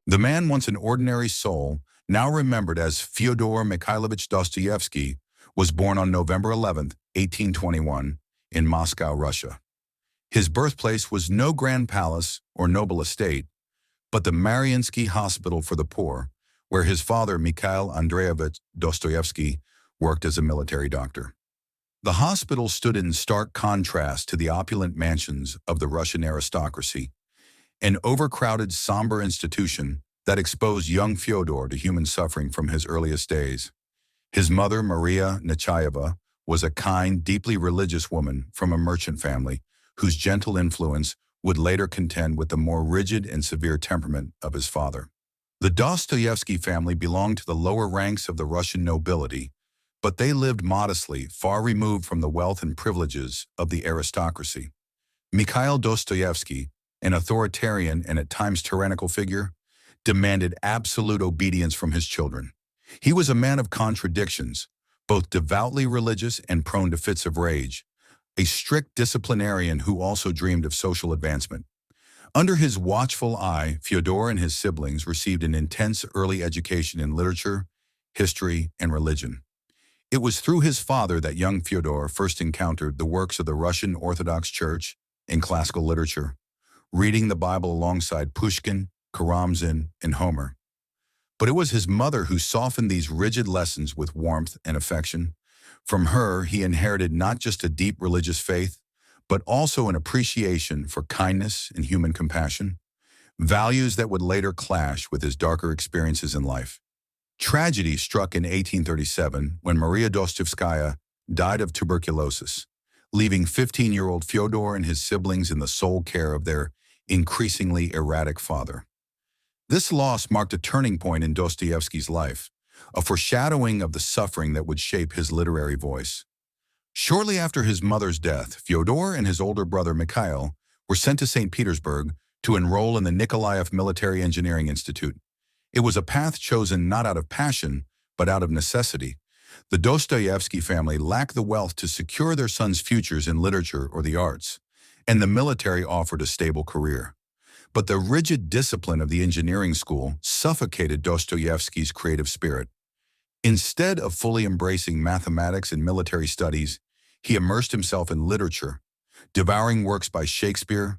The man, once an ordinary soul, now remembered as Fyodor Mikhailovich Dostoevsky, was born on November 11, 1821, in Moscow, Russia. His birthplace was no grand palace or noble estate, but the Mariinsky Hospital for the Poor, where his father, Mikhail Andreevich Dostoevsky, worked as a military doctor. The hospital stood in stark contrast to the opulent mansions of the Russian aristocracy, an overcrowded, somber institution that exposed young Fyodor to human suffering from his earliest days. His mother, Maria Nechaeva, was a kind, deeply religious woman from a merchant family whose gentle influence would later contend with the more rigid and severe temperament of his father. The Dostoevsky family belonged to the lower ranks of the Russian nobility, but they lived modestly, far removed from the wealth and privileges of the aristocracy. Mikhail Dostoevsky, an authoritarian and at times tyrannical figure, demanded absolute obedience from his children. He was a man of contradictions, both devoutly religious and prone to fits of rage, a strict disciplinarian who also dreamed of social advancement. Under his watchful eye, Fyodor and his siblings received an intense early education in literature, history, and religion. It was through his father that young Fyodor first encountered the works of the Russian Orthodox Church and classical literature, reading the Bible alongside Pushkin, Karamazov, and Homer. But it was his mother who softened these rigid lessons with warmth and affection. From her, he inherited not just a deep religious faith, but also an appreciation for kindness and human compassion, values that would later clash with his darker experiences in life. Tragedy struck in 1837 when Maria Dostoevskaya died of tuberculosis, leaving 15-year-old Fyodor and his siblings in the sole care of their increasingly erratic father. This loss marked a turning point in Dostoevsky's life, a foreshadowing of the suffering that would shape his literary voice. Shortly after his mother's death, Fyodor and his older brother Mikhail were sent to St. Petersburg to enroll in the Nikolaev Military Engineering Institute. It was a path chosen not out of passion, but out of necessity. The Dostoevsky family lacked the wealth to secure their sons' futures in literature or the arts, and the military offered a stable career. But the rigid discipline of the engineering school suffocated Dostoevsky's creative spirit. Instead of fully embracing mathematics and military studies, he immersed himself in literature, devouring works by Shakespeare,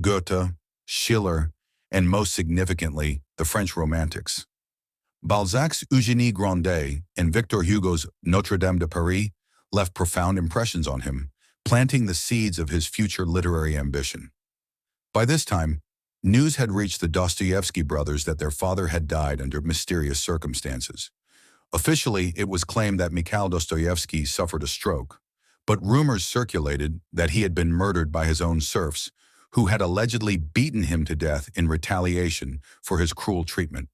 Goethe, Schiller, and most significantly, the French Romantics. Balzac's Eugénie Grandet and Victor Hugo's Notre Dame de Paris left profound impressions on him, planting the seeds of his future literary ambition. By this time, news had reached the Dostoevsky brothers that their father had died under mysterious circumstances. Officially, it was claimed that Mikhail Dostoevsky suffered a stroke, but rumors circulated that he had been murdered by his own serfs, who had allegedly beaten him to death in retaliation for his cruel treatment.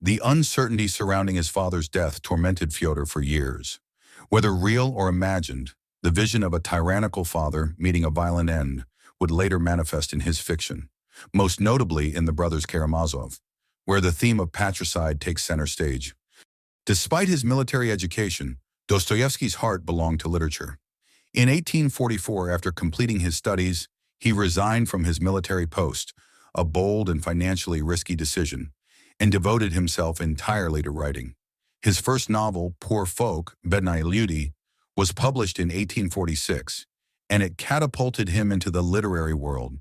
The uncertainty surrounding his father's death tormented Fyodor for years. Whether real or imagined, the vision of a tyrannical father meeting a violent end would later manifest in his fiction, most notably in the Brothers Karamazov, where the theme of patricide takes center stage. Despite his military education, Dostoevsky's heart belonged to literature. In 1844, after completing his studies, he resigned from his military post, a bold and financially risky decision, and devoted himself entirely to writing. His first novel, Poor Folk, Bednai Ljudi, was published in 1846, and it catapulted him into the literary world.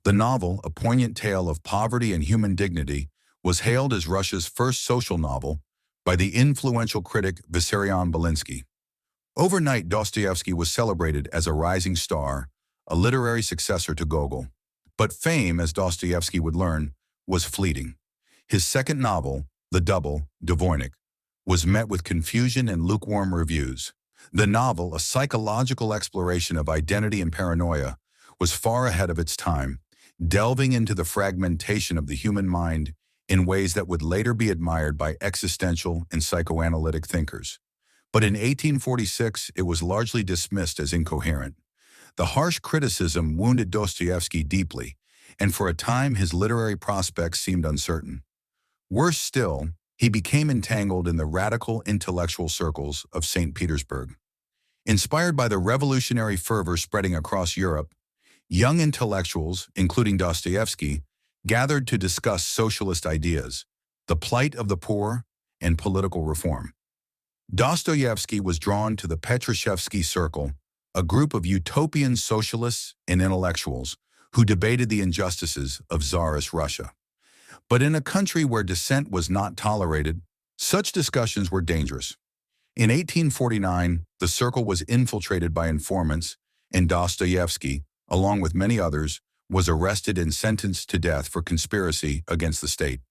The novel, a poignant tale of poverty and human dignity, was hailed as Russia's first social novel by the influential critic Vissarion Belinsky. Overnight, Dostoevsky was celebrated as a rising star, a literary successor to Gogol. But fame, as Dostoevsky would learn, was fleeting. His second novel, The Double, Dvoinik, was met with confusion and lukewarm reviews. The novel, a psychological exploration of identity and paranoia, was far ahead of its time, delving into the fragmentation of the human mind in ways that would later be admired by existential and psychoanalytic thinkers. But in 1846, it was largely dismissed as incoherent. The harsh criticism wounded Dostoevsky deeply, and for a time his literary prospects seemed uncertain. Worse still, he became entangled in the radical intellectual circles of St. Petersburg. Inspired by the revolutionary fervor spreading across Europe, Young intellectuals, including Dostoevsky, gathered to discuss socialist ideas, the plight of the poor, and political reform. Dostoevsky was drawn to the Petrushevsky Circle, a group of utopian socialists and intellectuals who debated the injustices of Tsarist Russia. But in a country where dissent was not tolerated, such discussions were dangerous. In 1849, the circle was infiltrated by informants, and Dostoevsky, along with many others, was arrested and sentenced to death for conspiracy against the state.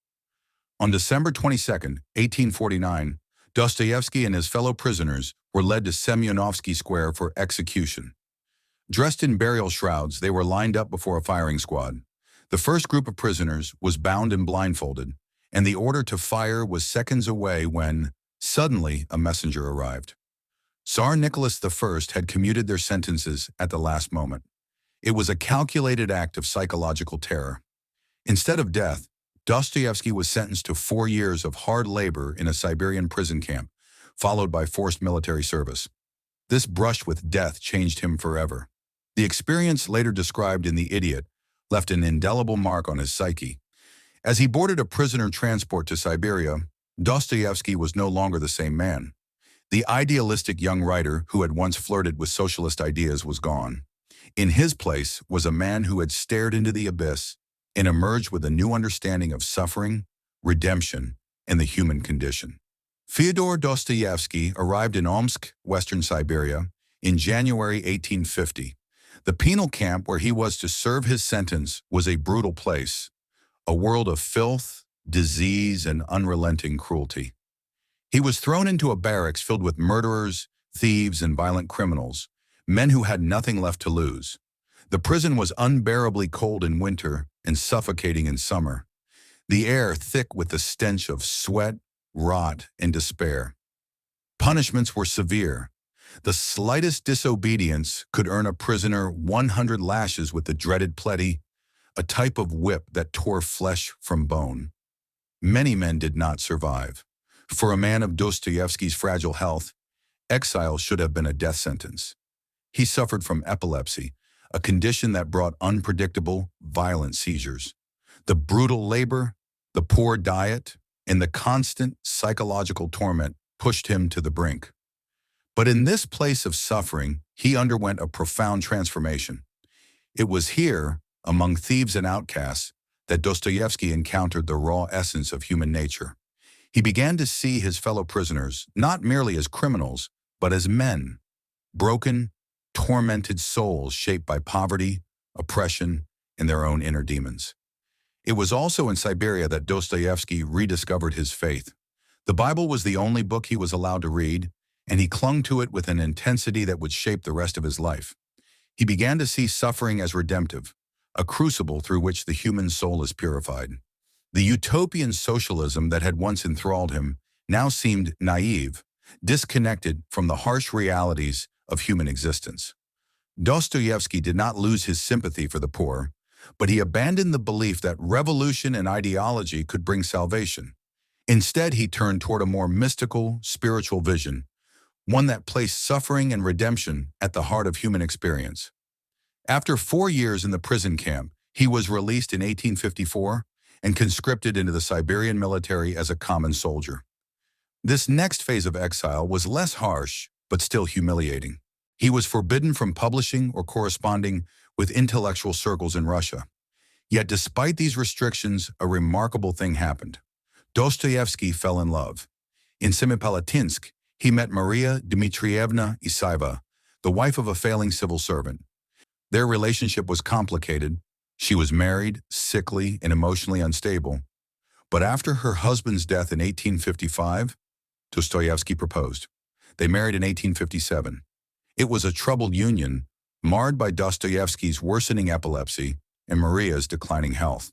On December 22, 1849, Dostoevsky and his fellow prisoners were led to Semyonovsky Square for execution. Dressed in burial shrouds, they were lined up before a firing squad. The first group of prisoners was bound and blindfolded, and the order to fire was seconds away when, suddenly, a messenger arrived. Tsar Nicholas I had commuted their sentences at the last moment. It was a calculated act of psychological terror. Instead of death, Dostoevsky was sentenced to 4 years of hard labor in a Siberian prison camp, followed by forced military service. This brush with death changed him forever. The experience, later described in The Idiot, left an indelible mark on his psyche. As he boarded a prisoner transport to Siberia, Dostoevsky was no longer the same man. The idealistic young writer who had once flirted with socialist ideas was gone. In his place was a man who had stared into the abyss and emerged with a new understanding of suffering, redemption, and the human condition. Fyodor Dostoevsky arrived in Omsk, Western Siberia, in January 1850. The penal camp where he was to serve his sentence was a brutal place, a world of filth, disease, and unrelenting cruelty. He was thrown into a barracks filled with murderers, thieves, and violent criminals, men who had nothing left to lose. The prison was unbearably cold in winter and suffocating in summer, the air thick with the stench of sweat, rot, and despair. Punishments were severe. The slightest disobedience could earn a prisoner 100 lashes with the dreaded plety, a type of whip that tore flesh from bone. Many men did not survive. For a man of Dostoevsky's fragile health, exile should have been a death sentence. He suffered from epilepsy, a condition that brought unpredictable, violent seizures. The brutal labor, the poor diet, and the constant psychological torment pushed him to the brink. But in this place of suffering, he underwent a profound transformation. It was here, among thieves and outcasts, that Dostoevsky encountered the raw essence of human nature. He began to see his fellow prisoners not merely as criminals, but as men, broken, tormented souls shaped by poverty, oppression, and their own inner demons. It was also in Siberia that Dostoevsky rediscovered his faith. The Bible was the only book he was allowed to read, and he clung to it with an intensity that would shape the rest of his life. He began to see suffering as redemptive, a crucible through which the human soul is purified. The utopian socialism that had once enthralled him now seemed naive, disconnected from the harsh realities of human existence. Dostoevsky did not lose his sympathy for the poor, but he abandoned the belief that revolution and ideology could bring salvation. Instead, he turned toward a more mystical, spiritual vision, one that placed suffering and redemption at the heart of human experience. After 4 years in the prison camp, he was released in 1854 and conscripted into the Siberian military as a common soldier. This next phase of exile was less harsh, but still humiliating. He was forbidden from publishing or corresponding with intellectual circles in Russia. Yet despite these restrictions, a remarkable thing happened. Dostoevsky fell in love. In Semipalatinsk, he met Maria Dmitrievna Isayeva, the wife of a failing civil servant. Their relationship was complicated. She was married, sickly, and emotionally unstable. But after her husband's death in 1855, Dostoevsky proposed. They married in 1857. It was a troubled union, marred by Dostoevsky's worsening epilepsy and Maria's declining health.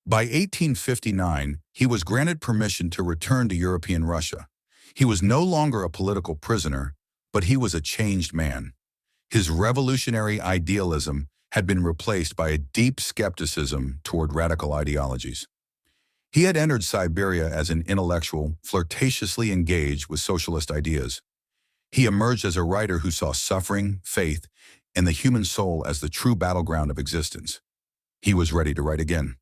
By 1859, he was granted permission to return to European Russia. He was no longer a political prisoner, but he was a changed man. His revolutionary idealism had been replaced by a deep skepticism toward radical ideologies. He had entered Siberia as an intellectual, flirtatiously engaged with socialist ideas. He emerged as a writer who saw suffering, faith, and the human soul as the true battleground of existence. He was ready to write again.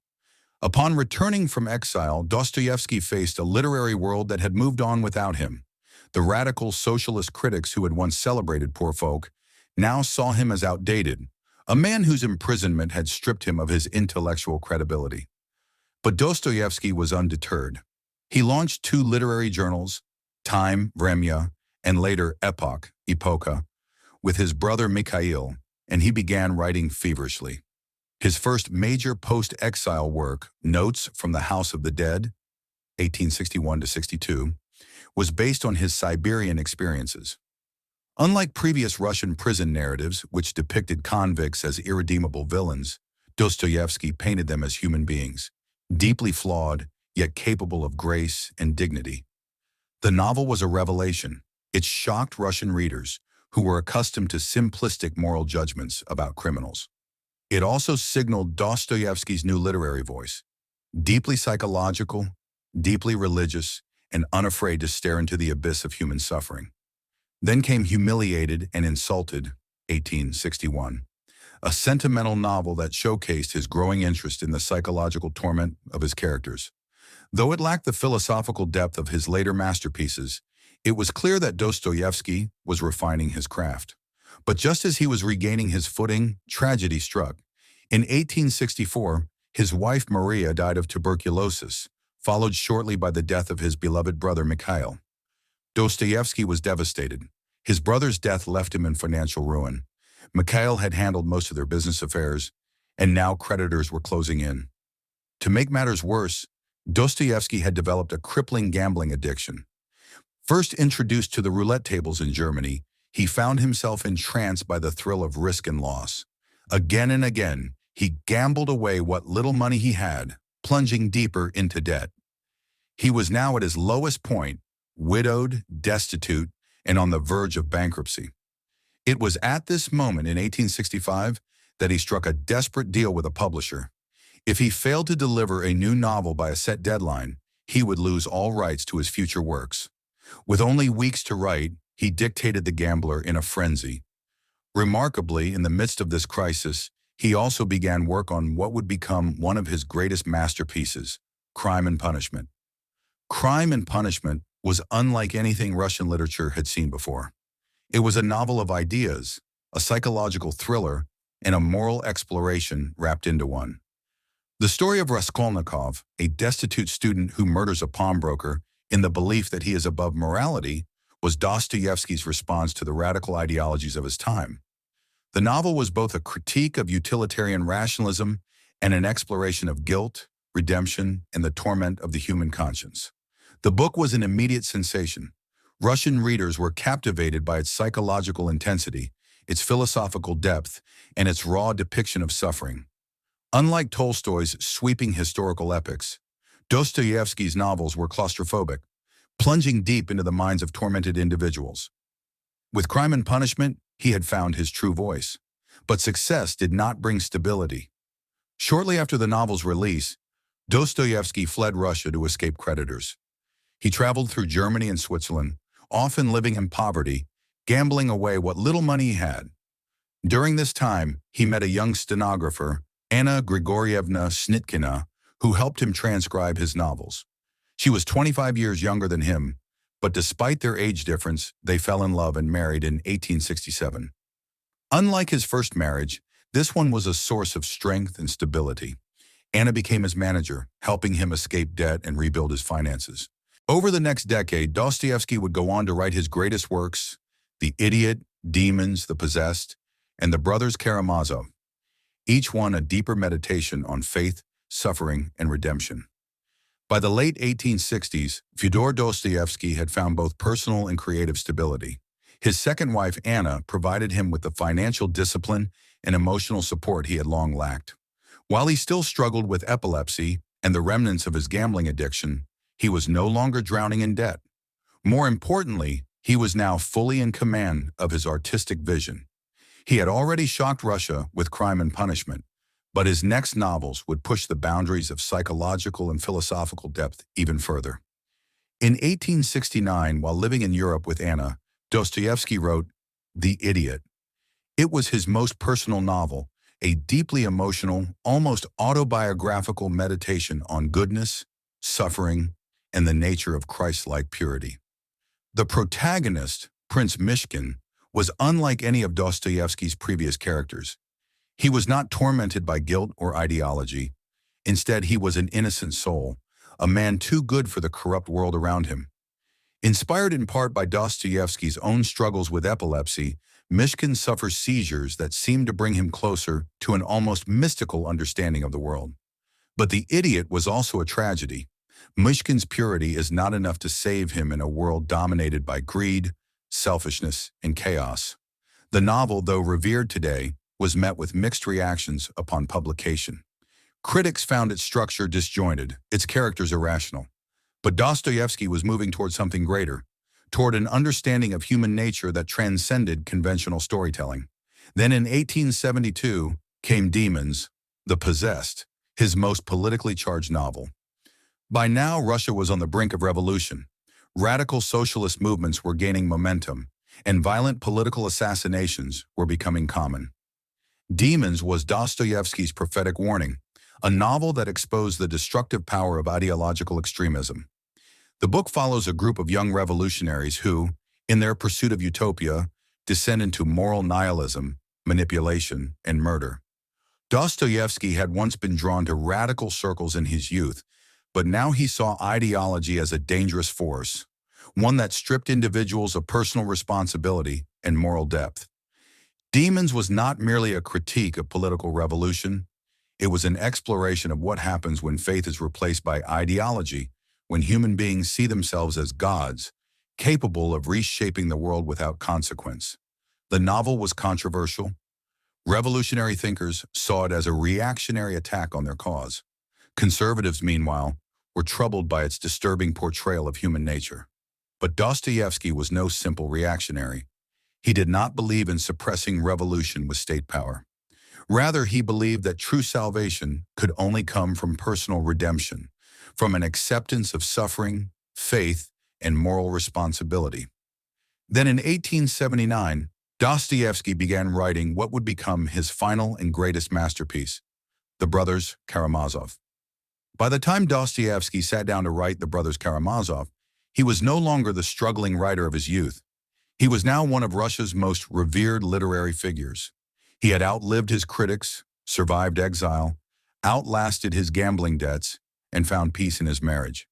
Upon returning from exile, Dostoevsky faced a literary world that had moved on without him. The radical socialist critics who had once celebrated poor folk now saw him as outdated, a man whose imprisonment had stripped him of his intellectual credibility. But Dostoevsky was undeterred. He launched 2 literary journals, Time, Vremya, and later Epoch, Epocha, with his brother Mikhail, and he began writing feverishly. His first major post-exile work, Notes from the House of the Dead, 1861-62, was based on his Siberian experiences. Unlike previous Russian prison narratives, which depicted convicts as irredeemable villains, Dostoevsky painted them as human beings, deeply flawed, yet capable of grace and dignity. The novel was a revelation. It shocked Russian readers, who were accustomed to simplistic moral judgments about criminals. It also signaled Dostoevsky's new literary voice, deeply psychological, deeply religious, and unafraid to stare into the abyss of human suffering. Then came Humiliated and Insulted, 1861, a sentimental novel that showcased his growing interest in the psychological torment of his characters. Though it lacked the philosophical depth of his later masterpieces, it was clear that Dostoevsky was refining his craft. But just as he was regaining his footing, tragedy struck. In 1864, his wife Maria died of tuberculosis, followed shortly by the death of his beloved brother Mikhail. Dostoevsky was devastated. His brother's death left him in financial ruin. Mikhail had handled most of their business affairs, and now creditors were closing in. To make matters worse, Dostoevsky had developed a crippling gambling addiction. First introduced to the roulette tables in Germany, he found himself entranced by the thrill of risk and loss. Again and again, he gambled away what little money he had, plunging deeper into debt. He was now at his lowest point, widowed, destitute, and on the verge of bankruptcy. It was at this moment in 1865 that he struck a desperate deal with a publisher. If he failed to deliver a new novel by a set deadline, he would lose all rights to his future works. With only weeks to write, he dictated The Gambler in a frenzy. Remarkably, in the midst of this crisis, he also began work on what would become one of his greatest masterpieces, Crime and Punishment. Crime and Punishment was unlike anything Russian literature had seen before. It was a novel of ideas, a psychological thriller, and a moral exploration wrapped into one. The story of Raskolnikov, a destitute student who murders a pawnbroker in the belief that he is above morality, was Dostoevsky's response to the radical ideologies of his time. The novel was both a critique of utilitarian rationalism and an exploration of guilt, redemption, and the torment of the human conscience. The book was an immediate sensation. Russian readers were captivated by its psychological intensity, its philosophical depth, and its raw depiction of suffering. Unlike Tolstoy's sweeping historical epics, Dostoevsky's novels were claustrophobic, plunging deep into the minds of tormented individuals. With Crime and Punishment, he had found his true voice. But success did not bring stability. Shortly after the novel's release, Dostoevsky fled Russia to escape creditors. He traveled through Germany and Switzerland, often living in poverty, gambling away what little money he had. During this time, he met a young stenographer, Anna Grigorievna Snitkina, who helped him transcribe his novels. She was 25 years younger than him, but despite their age difference, they fell in love and married in 1867. Unlike his first marriage, this one was a source of strength and stability. Anna became his manager, helping him escape debt and rebuild his finances. Over the next decade, Dostoevsky would go on to write his greatest works, The Idiot, Demons, The Possessed, and The Brothers Karamazov, each one a deeper meditation on faith, suffering, and redemption. By the late 1860s, Fyodor Dostoevsky had found both personal and creative stability. His second wife, Anna, provided him with the financial discipline and emotional support he had long lacked. While he still struggled with epilepsy and the remnants of his gambling addiction, he was no longer drowning in debt. More importantly, he was now fully in command of his artistic vision. He had already shocked Russia with Crime and Punishment, but his next novels would push the boundaries of psychological and philosophical depth even further. In 1869, while living in Europe with Anna, Dostoevsky wrote The Idiot. It was his most personal novel, a deeply emotional, almost autobiographical meditation on goodness, suffering, and the nature of Christ-like purity. The protagonist, Prince Mishkin, was unlike any of Dostoevsky's previous characters. He was not tormented by guilt or ideology. Instead, he was an innocent soul, a man too good for the corrupt world around him. Inspired in part by Dostoevsky's own struggles with epilepsy, Mishkin suffers seizures that seem to bring him closer to an almost mystical understanding of the world. But The Idiot was also a tragedy. Mishkin's purity is not enough to save him in a world dominated by greed, selfishness, and chaos. The novel, though revered today, was met with mixed reactions upon publication. Critics found its structure disjointed, its characters irrational. But Dostoevsky was moving toward something greater, toward an understanding of human nature that transcended conventional storytelling. Then in 1872 came Demons, The Possessed, his most politically charged novel. By now, Russia was on the brink of revolution. Radical socialist movements were gaining momentum, and violent political assassinations were becoming common. Demons was Dostoevsky's prophetic warning, a novel that exposed the destructive power of ideological extremism. The book follows a group of young revolutionaries who, in their pursuit of utopia, descend into moral nihilism, manipulation, and murder. Dostoevsky had once been drawn to radical circles in his youth, but now he saw ideology as a dangerous force, one that stripped individuals of personal responsibility and moral depth. Demons was not merely a critique of political revolution. It was an exploration of what happens when faith is replaced by ideology, when human beings see themselves as gods, capable of reshaping the world without consequence. The novel was controversial. Revolutionary thinkers saw it as a reactionary attack on their cause. Conservatives, meanwhile, were troubled by its disturbing portrayal of human nature. But Dostoevsky was no simple reactionary. He did not believe in suppressing revolution with state power. Rather, he believed that true salvation could only come from personal redemption, from an acceptance of suffering, faith, and moral responsibility. Then in 1879, Dostoevsky began writing what would become his final and greatest masterpiece, The Brothers Karamazov. By the time Dostoevsky sat down to write The Brothers Karamazov, he was no longer the struggling writer of his youth. He was now one of Russia's most revered literary figures. He had outlived his critics, survived exile, outlasted his gambling debts, and found peace in his marriage.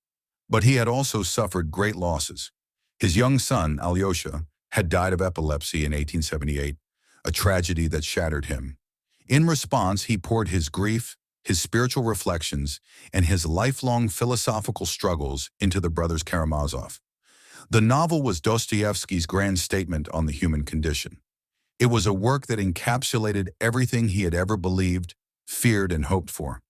But he had also suffered great losses. His young son, Alyosha, had died of epilepsy in 1878, a tragedy that shattered him. In response, he poured his grief, his spiritual reflections, and his lifelong philosophical struggles into The Brothers Karamazov. The novel was Dostoevsky's grand statement on the human condition. It was a work that encapsulated everything he had ever believed, feared, and hoped for.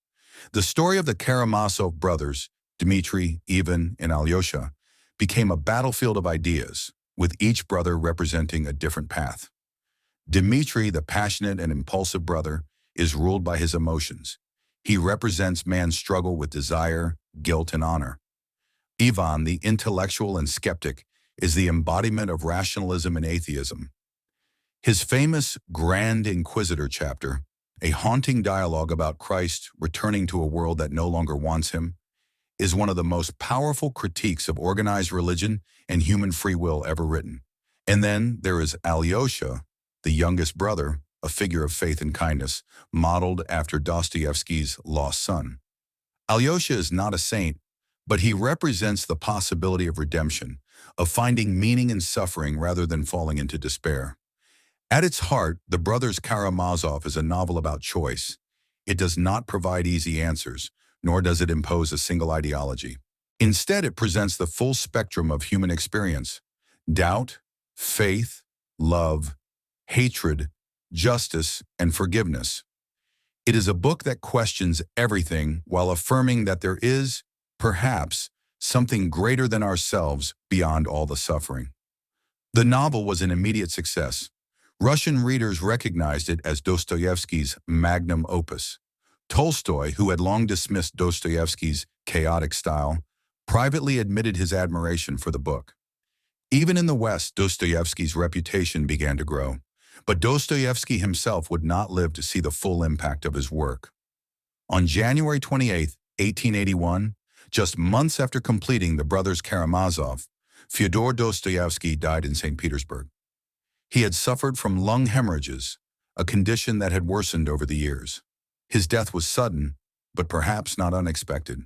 The story of the Karamazov brothers, Dmitry, Ivan, and Alyosha, became a battlefield of ideas, with each brother representing a different path. Dmitry, the passionate and impulsive brother, is ruled by his emotions. He represents man's struggle with desire, guilt, and honor. Ivan, the intellectual and skeptic, is the embodiment of rationalism and atheism. His famous Grand Inquisitor chapter, a haunting dialogue about Christ returning to a world that no longer wants him, is one of the most powerful critiques of organized religion and human free will ever written. And then there is Alyosha, the youngest brother, a figure of faith and kindness, modeled after Dostoevsky's lost son. Alyosha is not a saint, but he represents the possibility of redemption, of finding meaning in suffering rather than falling into despair. At its heart, The Brothers Karamazov is a novel about choice. It does not provide easy answers, nor does it impose a single ideology. Instead, it presents the full spectrum of human experience: doubt, faith, love, hatred, justice, and forgiveness. It is a book that questions everything while affirming that there is, perhaps, something greater than ourselves beyond all the suffering. The novel was an immediate success. Russian readers recognized it as Dostoevsky's magnum opus. Tolstoy, who had long dismissed Dostoevsky's chaotic style, privately admitted his admiration for the book. Even in the West, Dostoevsky's reputation began to grow. But Dostoevsky himself would not live to see the full impact of his work. On January 28, 1881, just months after completing the Brothers Karamazov, Fyodor Dostoevsky died in St. Petersburg. He had suffered from lung hemorrhages, a condition that had worsened over the years. His death was sudden, but perhaps not unexpected.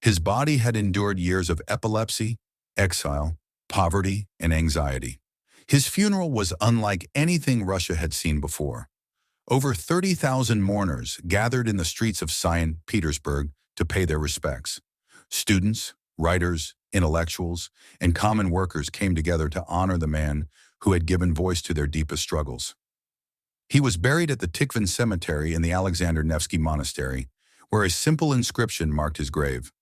His body had endured years of epilepsy, exile, poverty, and anxiety. His funeral was unlike anything Russia had seen before. Over 30,000 mourners gathered in the streets of St. Petersburg to pay their respects. Students, writers, intellectuals, and common workers came together to honor the man who had given voice to their deepest struggles. He was buried at the Tikhvin Cemetery in the Alexander Nevsky Monastery, where a simple inscription marked his grave.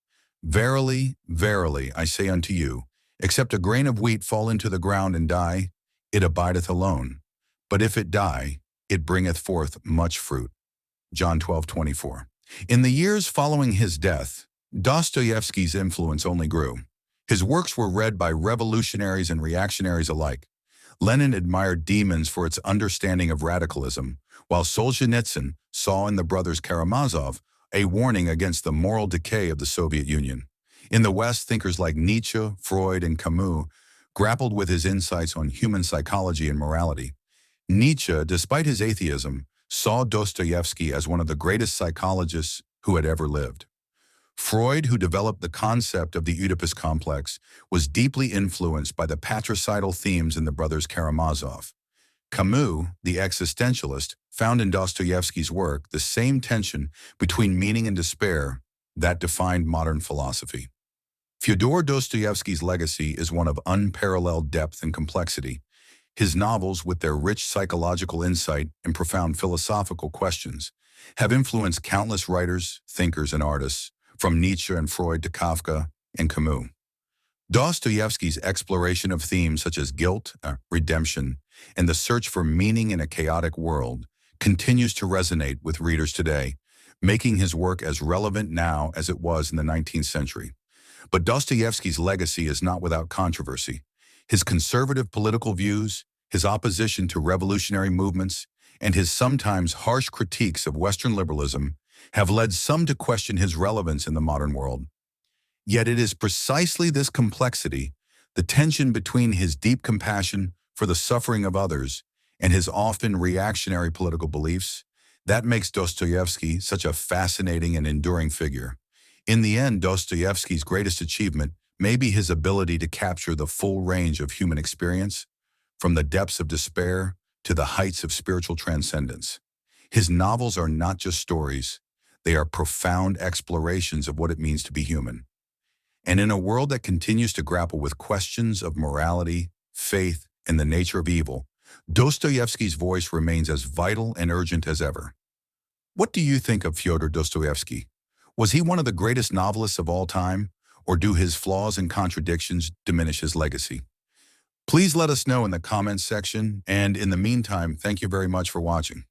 "Verily, verily, I say unto you, except a grain of wheat fall into the ground and die, it abideth alone. But if it die, it bringeth forth much fruit." John 12:24. In the years following his death, Dostoevsky's influence only grew. His works were read by revolutionaries and reactionaries alike. Lenin admired Demons for its understanding of radicalism, while Solzhenitsyn saw in the Brothers Karamazov a warning against the moral decay of the Soviet Union. In the West, thinkers like Nietzsche, Freud, and Camus grappled with his insights on human psychology and morality. Nietzsche, despite his atheism, saw Dostoevsky as one of the greatest psychologists who had ever lived. Freud, who developed the concept of the Oedipus complex, was deeply influenced by the patricidal themes in the Brothers Karamazov. Camus, the existentialist, found in Dostoevsky's work the same tension between meaning and despair that defined modern philosophy. Fyodor Dostoevsky's legacy is one of unparalleled depth and complexity. His novels, with their rich psychological insight and profound philosophical questions, have influenced countless writers, thinkers, and artists, from Nietzsche and Freud to Kafka and Camus. Dostoevsky's exploration of themes such as guilt, redemption, and the search for meaning in a chaotic world continues to resonate with readers today, making his work as relevant now as it was in the 19th century. But Dostoevsky's legacy is not without controversy. His conservative political views, his opposition to revolutionary movements, and his sometimes harsh critiques of Western liberalism have led some to question his relevance in the modern world. Yet it is precisely this complexity, the tension between his deep compassion for the suffering of others and his often reactionary political beliefs, that makes Dostoevsky such a fascinating and enduring figure. In the end, Dostoevsky's greatest achievement may be his ability to capture the full range of human experience, from the depths of despair to the heights of spiritual transcendence. His novels are not just stories, they are profound explorations of what it means to be human. And in a world that continues to grapple with questions of morality, faith, and the nature of evil, Dostoevsky's voice remains as vital and urgent as ever. What do you think of Fyodor Dostoevsky? Was he one of the greatest novelists of all time, or do his flaws and contradictions diminish his legacy? Please let us know in the comments section, and in the meantime, thank you very much for watching.